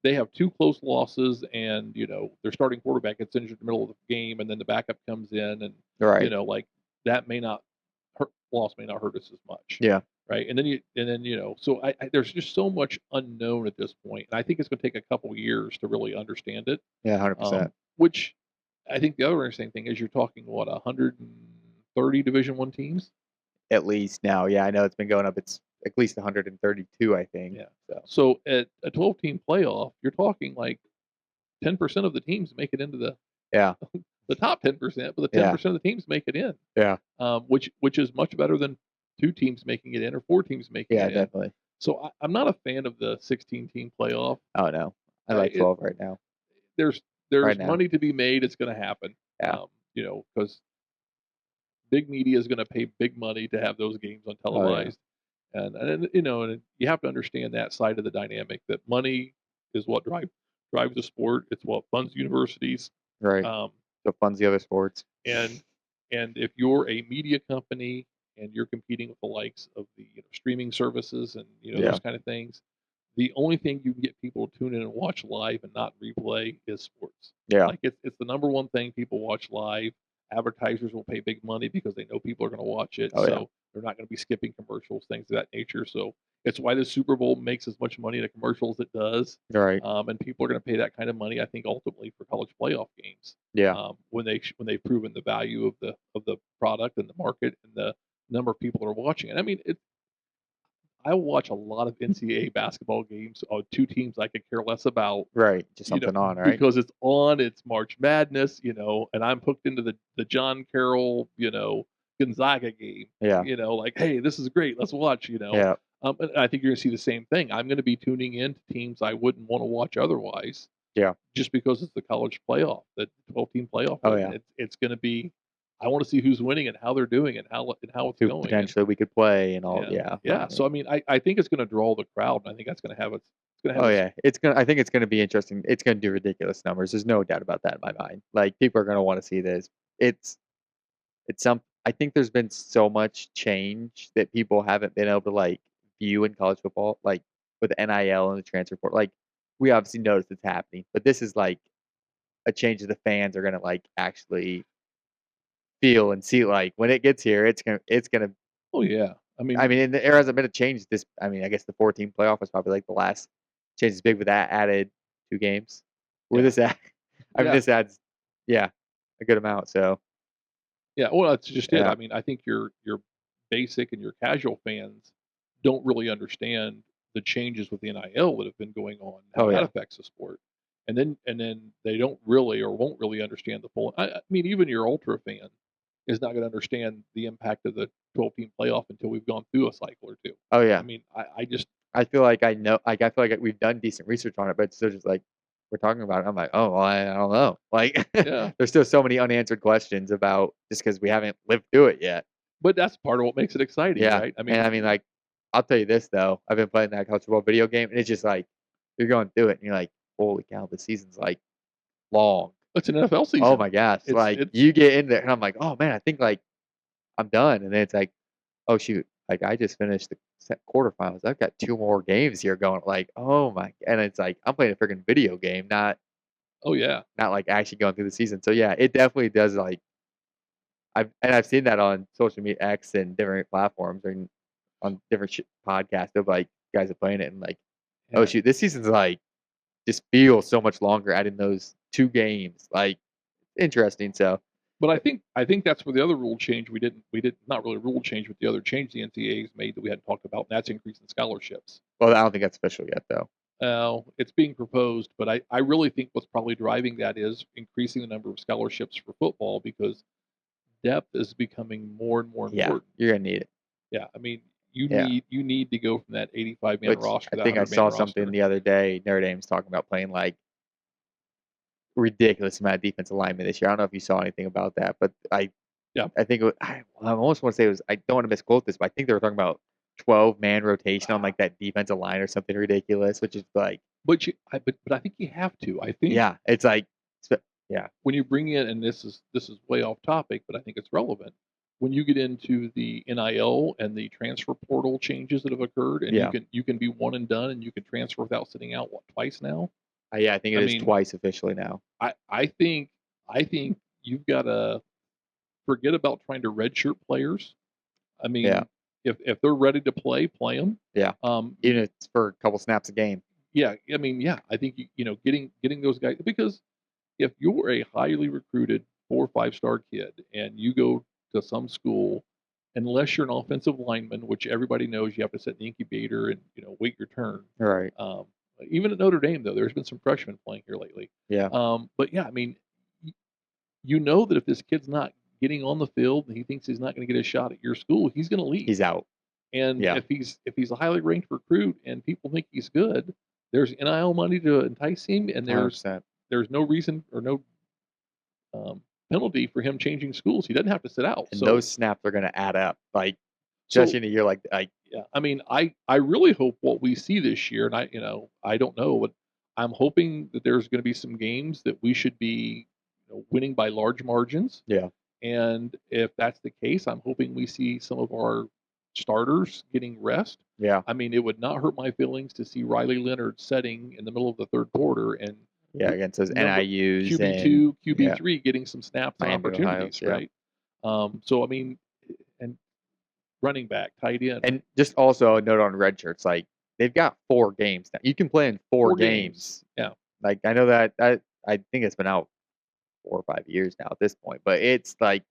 they have 2 close losses and their starting quarterback gets injured in the middle of the game, and then the backup comes in, and Right. like that may not loss may not hurt us as much. Yeah. Right. And then so I there's just so much unknown at this point, and I think it's going to take a couple years to really understand it. Yeah. 100%. Which I think the other interesting thing is you're talking 130 Division One teams. At least now, yeah, I know it's been going up. It's at least 132, I think. Yeah. So at a 12-team playoff, you're talking like 10% of the teams make it into the top 10%, but the 10% of the teams make it in. Yeah. Which is much better than 2 teams making it in or 4 teams making it in. Yeah, definitely. So I'm not a fan of the 16-team playoff. Oh no, I like 12 right now. There's Right now. money to be made. It's going to happen. Yeah. Because big media is going to pay big money to have those games on televised. And you have to understand that side of the dynamic, that money is what drives the sport. It's what funds universities. Right. So funds the other sports. And if you're a media company and you're competing with the likes of the streaming services and those kind of things, the only thing you can get people to tune in and watch live and not replay is sports. Yeah. Like it's the number one thing people watch live. Advertisers will pay big money because they know people are going to watch it. They're not going to be skipping commercials, things of that nature. So it's why the Super Bowl makes as much money in a commercial as it does. Right. And people are going to pay that kind of money, I think, ultimately for college playoff games. Yeah. When they've proven the value of the product and the market and the number of people that are watching it. I mean, I watch a lot of NCAA basketball games on 2 teams I could care less about. Right. Just something on, right? Because it's on, it's March Madness, and I'm hooked into the John Carroll, Gonzaga game. Yeah. Like, hey, this is great. Let's watch, Yeah. And I think you're going to see the same thing. I'm going to be tuning in to teams I wouldn't want to watch otherwise. Yeah. Just because it's the college playoff, the 12-team playoff. Oh, yeah. It's going to be, I want to see who's winning and how they're doing and how it's going. Potentially we could play and all. Yeah. So I mean, I think it's going to draw the crowd, and I think that's going to have I think it's going to be interesting. It's going to do ridiculous numbers. There's no doubt about that in my mind. Like, people are going to want to see this. I think there's been so much change that people haven't been able to like view in college football, like with NIL and the transfer portal. Like, we obviously notice it's happening, but this is like a change that the fans are going to like actually feel and see. Like, when it gets here, it's gonna. Oh yeah, I mean, there hasn't been a change. I guess the 14 playoff was probably like the last change is big with that added 2 games. With this this adds, a good amount. So yeah, well, that's just it. I mean, I think your basic and your casual fans don't really understand the changes with the NIL that have been going on, how that affects the sport, and then they don't really or won't really understand the full. I mean, even your ultra fan is not going to understand the impact of the 12-team playoff until we've gone through a cycle or 2. Oh yeah. I mean, I feel like I know. Like, I feel like we've done decent research on it, but it's still just like we're talking about it. I'm like, oh, well, I don't know. Like, there's still so many unanswered questions about just because we haven't lived through it yet. But that's part of what makes it exciting, right? I mean, like, I'll tell you this though. I've been playing that college football video game, and it's just like you're going through it, and you're like, holy cow, the season's like long. It's an NFL season. Oh my gosh! You get in there, and I'm like, oh man, I think like I'm done, and then it's like, oh shoot, like I just finished the quarterfinals. I've got 2 more games here going. Like, oh my, and it's like I'm playing a freaking video game, not like actually going through the season. So yeah, it definitely does. Like, I've seen that on social media, X, and different platforms, and on different podcasts of like guys are playing it, and like, oh shoot, this season's like just feels so much longer adding those 2 games. Like, interesting. So But I think that's where the other rule change we didn't not really rule change, but the other change the NCAA's made that we hadn't talked about, and that's increasing scholarships. Well, I don't think that's official yet, though. It's being proposed, but I really think what's probably driving that is increasing the number of scholarships for football because depth is becoming more and more Yeah, important. you're gonna need it. Yeah, I mean, you Yeah. need to go from that 85 man Which roster to I that think I 100 man saw roster. something the other day. Notre Dame's talking about playing like ridiculous amount of defensive linemen this year. I don't know if you saw anything about that, but Yeah. I think I almost want to say it was. I don't want to misquote this, but I think they were talking about 12-man rotation on like that defensive line or something ridiculous, which is like, But I think you have to. I think yeah, it's like, yeah, when you bring in, and this is way off topic, but I think it's relevant. When you get into the NIL and the transfer portal changes that have occurred, and Yeah. you can be one and done, and you can transfer without sitting out twice now. yeah, I think it I is mean, twice officially now. I think you've got to forget about trying to redshirt players. I mean, Yeah. if they're ready to play them. Yeah. Even if it's for a couple snaps a game. Yeah, I mean, yeah, I think getting those guys, because if you're a highly recruited 4 or 5 star kid and you go to some school, unless you're an offensive lineman, which everybody knows you have to sit in the incubator and wait your turn. Right. Even at Notre Dame, though, there's been some freshmen playing here lately. Yeah. But yeah, I mean, you know that if this kid's not getting on the field and he thinks he's not going to get a shot at your school, he's going to leave. He's out. And Yeah. if he's a highly ranked recruit and people think he's good, there's NIL money to entice him, and there's 100%. no reason or no penalty for him changing schools. He doesn't have to sit out. And So those snaps are going to add up. Like, especially in a year like yeah, I mean, I really hope what we see this year, and I don't know, but I'm hoping that there's going to be some games that we should be winning by large margins. Yeah. And if that's the case, I'm hoping we see some of our starters getting rest. Yeah. I mean, it would not hurt my feelings to see Riley Leonard setting in the middle of the third quarter and against those number- NIUs QB2, and QB3 getting some snaps and Miami, opportunities, Ohio, right? So I mean, and running back, tight end, And just also a note on red shirts, like they've got 4 games now. You can play in 4 games. Yeah. Like I know that I think it's been out 4 or 5 years now at this point, but it's like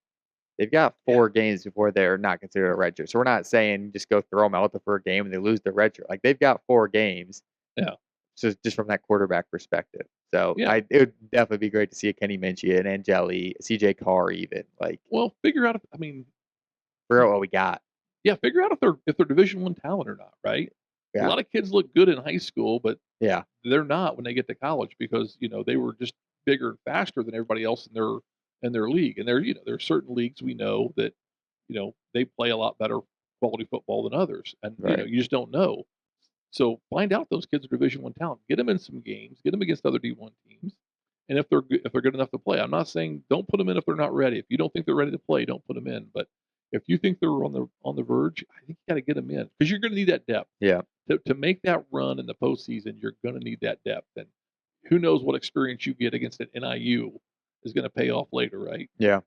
they've got 4 games before they're not considered a red shirt. So we're not saying just go throw them out for a game and they lose their red shirt. Like they've got 4 games. Yeah. So just from that quarterback perspective. So Yeah. it would definitely be great to see a Kenny Minchie, an Angeli, CJ Carr even. Like figure out. I mean, figure out what we got. Yeah, figure out if they're Division I talent or not, right? Yeah. A lot of kids look good in high school, but Yeah. they're not when they get to college because they were just bigger and faster than everybody else in their league. And there are certain leagues we know that they play a lot better quality football than others, and Right. you just don't know. So find out those kids are Division I talent. Get them in some games. Get them against other D1 teams. And if they're good enough to play, I'm not saying don't put them in if they're not ready. If you don't think they're ready to play, don't put them in. But if you think they're on the verge, I think you got to get them in because you're going to need that depth. Yeah. To make that run in the postseason, you're going to need that depth. And who knows what experience you get against an NIU is going to pay off later, right? Yeah.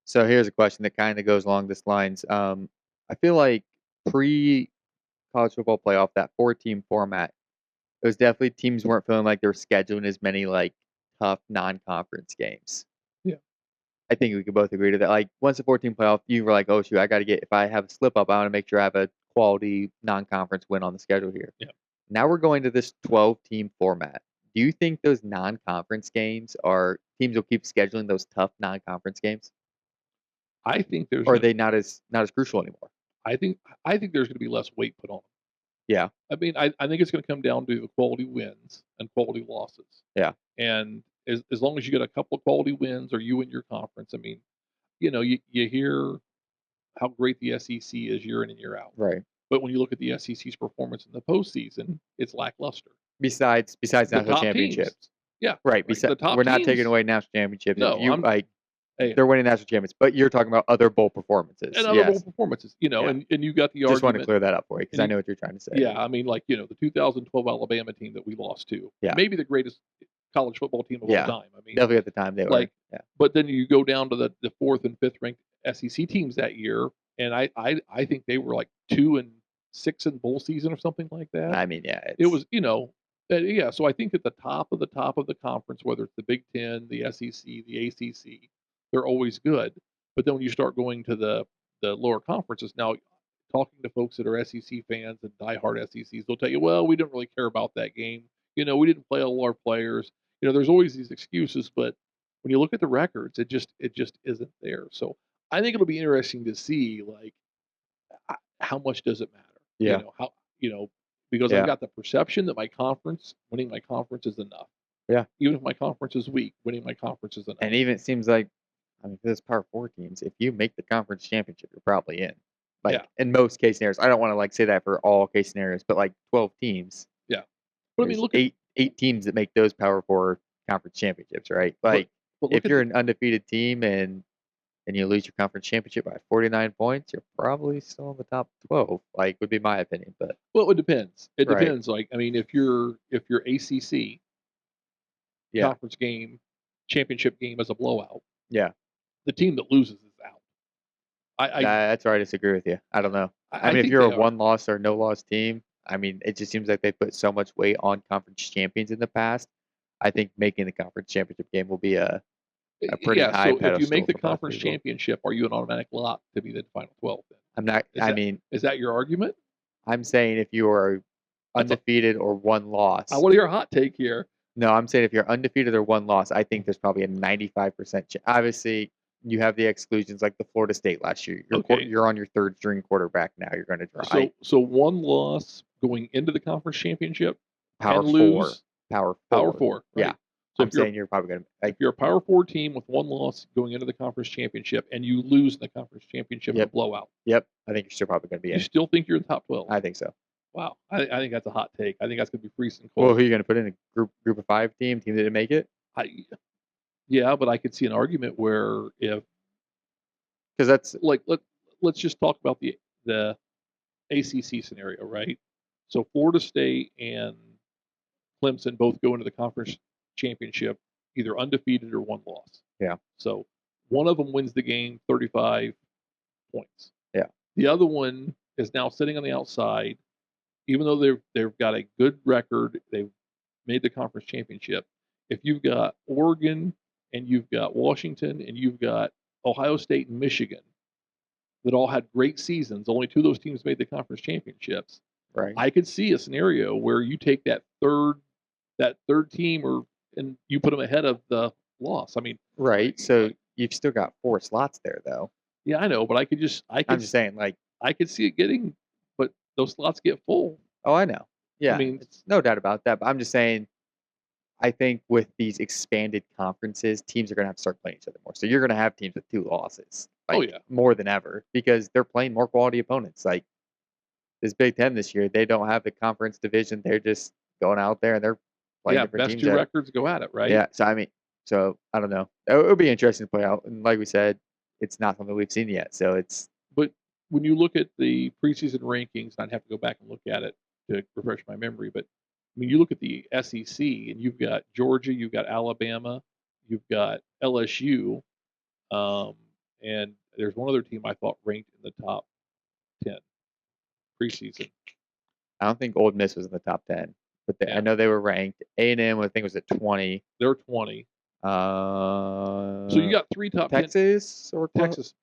So here's a question that kind of goes along this lines. I feel like pre-college football playoff, that 4-team format, it was definitely teams weren't feeling like they were scheduling as many like tough non-conference games. Yeah. I think we could both agree to that. Like once the 4-team playoff, you were like, oh shoot, I got to if I have a slip up, I want to make sure I have a quality non-conference win on the schedule here. Yeah. Now we're going to this 12-team format. Do you think those non-conference games teams will keep scheduling those tough non-conference games? I think Or are they not as crucial anymore? I think there's going to be less weight put on them. Yeah. I mean, I think it's going to come down to the quality wins and quality losses. Yeah. And as long as you get a couple of quality wins or you in your conference, I mean, you hear how great the SEC is year in and year out. Right. But when you look at the SEC's performance in the postseason, it's lackluster. Besides national championships. Teams. Yeah. Right. The top we're not teams, taking away national championships. No, they're winning national championships, but you're talking about other bowl performances. And other bowl performances, and you got the Just argument. want to clear that up for you because I know what you're trying to say. Yeah, I mean, like, the 2012 Alabama team that we lost to. Yeah. Maybe the greatest college football team of all time. I mean, definitely at the time they were. Yeah. But then you go down to the 4th and 5th ranked SEC teams that year, and I think they were like 2-6 in bowl season or something like that. I mean, yeah. It was, yeah. So I think at the top of the conference, whether it's the Big Ten, the SEC, the ACC, they're always good. But then when you start going to the lower conferences, now talking to folks that are SEC fans and diehard SECs, they'll tell you, well, we didn't really care about that game. We didn't play all our players. There's always these excuses, but when you look at the records, it just isn't there. So I think it'll be interesting to see how much does it matter? Yeah. How because I've got the perception that winning my conference is enough. Yeah. Even if my conference is weak, winning my conference is enough. And even it seems like, I mean, for those Power 4 teams, if you make the conference championship, you're probably in. In most case scenarios. I don't want to say that for all case scenarios, but 12 teams. Yeah. But I mean, look at eight teams that make those Power 4 conference championships, right? but if you're an undefeated team and you lose your conference championship by 49 points, you're probably still in the top 12. Would be my opinion, but it depends. It Right. depends. If your ACC conference game, championship game is a blowout, yeah, the team that loses is out. that's where I disagree with you. I don't know. I mean, if you're a one-loss or no-loss team, I mean, it just seems like they put so much weight on conference champions in the past. I think making the conference championship game will be a pretty high pedestal. So if you make the for most conference people. championship, are you an automatic lock to be the final 12 then? I'm not. Is that your argument? I'm saying if you are undefeated or one loss. I want to hear a hot take here. No, I'm saying if you're undefeated or one loss, I think there's probably a 95%. Obviously, you have the exclusions like the Florida State last year. You're on your third string quarterback now. You're going to try. So one loss going into the conference championship, Power and 4. lose Power 4. Right? Yeah. So I'm saying you're probably going to. If you're a Power 4 team with one loss going into the conference championship and you lose in the conference championship in a blowout. Yep. I think you're still probably going to be in. You still think you're in the top 12? I think so. Wow. I think that's a hot take. I think that's going to be freezing cold. Well, who are you going to put in a group of 5 team that didn't make it? Yeah, but I could see an argument where because that's let's just talk about the ACC scenario, right? So Florida State and Clemson both go into the conference championship either undefeated or one loss. Yeah. So one of them wins the game 35 points. Yeah. The other one is now sitting on the outside, even though they've got a good record, they've made the conference championship. If you've got Oregon and you've got Washington and you've got Ohio State and Michigan that all had great seasons, only 2 of those teams made the conference championships. Right. I could see a scenario where you take that third team and you put them ahead of the loss. I mean, right. So you've still got 4 slots there, though. Yeah, I know, but I'm just saying, I could see it getting, but those slots get full. Oh, I know. Yeah, I mean, it's no doubt about that. But I'm just saying, I think with these expanded conferences, teams are going to have to start playing each other more. So you're going to have teams with 2 losses. More than ever, because they're playing more quality opponents. This Big Ten this year, they don't have the conference division. They're just going out there and they're playing different teams. Best 2 records go at it, right? Yeah. So I don't know. It'll be interesting to play out. And like we said, it's not something we've seen yet. So But when you look at the preseason rankings, I'd have to go back and look at it to refresh my memory. But I mean, you look at the SEC, and you've got Georgia, you've got Alabama, you've got LSU, and there's one other team I thought ranked in the top 10 preseason. I don't think Ole Miss was in the top 10, but I know they were ranked. A&M, I think, was at 20. They're 20. So you got 3 top Texas 10. Or Texas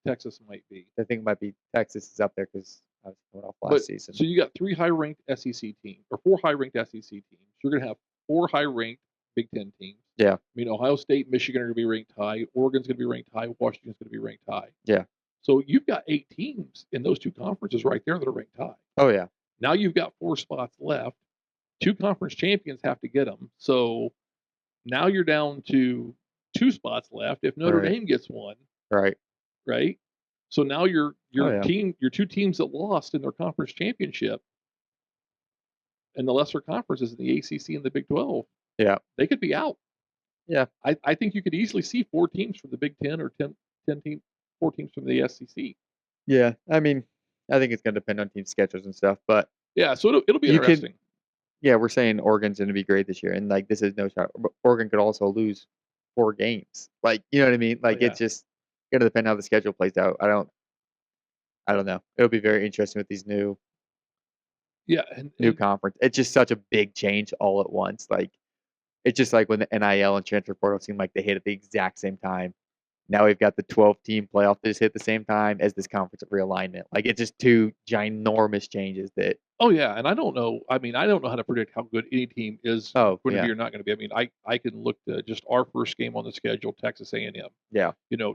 might be. I think it might be Texas is up there because I was coming off last season. So you got 3 high-ranked SEC teams, or 4 high-ranked SEC teams. You're going to have 4 high-ranked Big Ten teams. Yeah. I mean, Ohio State, Michigan are going to be ranked high. Oregon's going to be ranked high. Washington's going to be ranked high. Yeah. So you've got 8 teams in those 2 conferences right there that are ranked high. Oh, yeah. Now you've got 4 spots left. 2 conference champions have to get them. So now you're down to 2 spots left if Notre Dame gets one. Right. Right? So now your 2 teams that lost in their conference championship and the lesser conferences in the ACC and the Big 12. Yeah. They could be out. Yeah. I think you could easily see 4 teams from the Big 10 or 4 teams from the SEC. Yeah. I mean, I think it's going to depend on team schedules and stuff, but yeah, so it'll be interesting. We're saying Oregon's going to be great this year, and this is no shot. Oregon could also lose 4 games. You know what I mean? It's just going to depend how the schedule plays out. I don't know. It'll be very interesting with these new conference. It's just such a big change all at once. It's just like when the NIL and transfer portal seemed like they hit at the exact same time. Now we've got the 12-team playoff that just hit the same time as this conference realignment. Like, it's just two ginormous changes that. Oh yeah, and I don't know. I mean, I don't know how to predict how good any team is Oh, going to yeah. be or not going to be. I mean, I can look to just our first game on the schedule, Texas A&M. Yeah.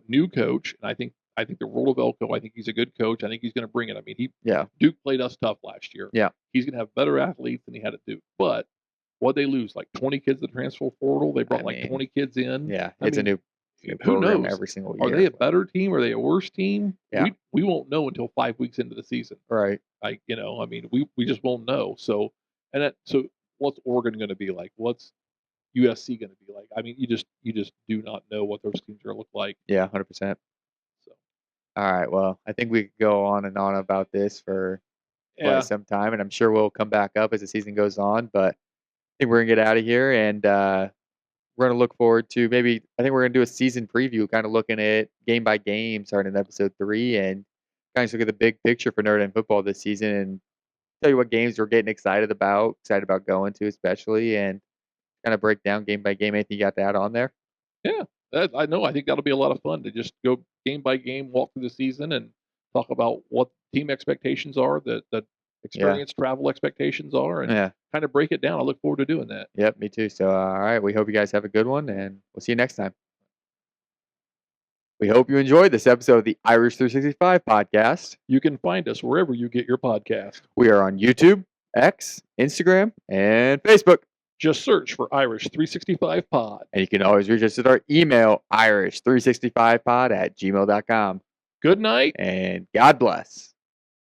New coach, and I think the role of Elko. I think he's a good coach. I think he's going to bring it. I mean, Duke played us tough last year. Yeah. He's going to have better athletes than he had at Duke. But what they lose, like 20 kids to the transfer portal. They brought 20 kids in. Yeah, it's a new who program knows? every single year. Are they a better team? Are they a worse team? Yeah. We won't know until 5 weeks into the season. Right. Like, I mean, we just won't know. So, so what's Oregon going to be like? What's USC going to be like? I mean, you just do not know what those teams are going to look like. Yeah, 100%. So, all right. Well, I think we could go on and on about this for quite some time, and I'm sure we'll come back up as the season goes on. But I think we're gonna get out of here, and we're gonna look forward to I think we're gonna do a season preview, kind of looking at game by game, starting in episode 3, and kind of look at the big picture for Notre Dame football this season, and tell you what games we're getting excited about going to, especially, and kind of break down game by game. Anything you got to add on there? Yeah, I know. I think that'll be a lot of fun to just go game by game, walk through the season, and talk about what team expectations are, the experience travel expectations are, and kind of break it down. I look forward to doing that. Yep, me too. So, all right, we hope you guys have a good one, and we'll see you next time. We hope you enjoyed this episode of the Irish 365 podcast. You can find us wherever you get your podcast. We are on YouTube, X, Instagram, and Facebook. Just search for Irish 365 Pod. And you can always reach us at our email, irish365pod@gmail.com. Good night. And God bless.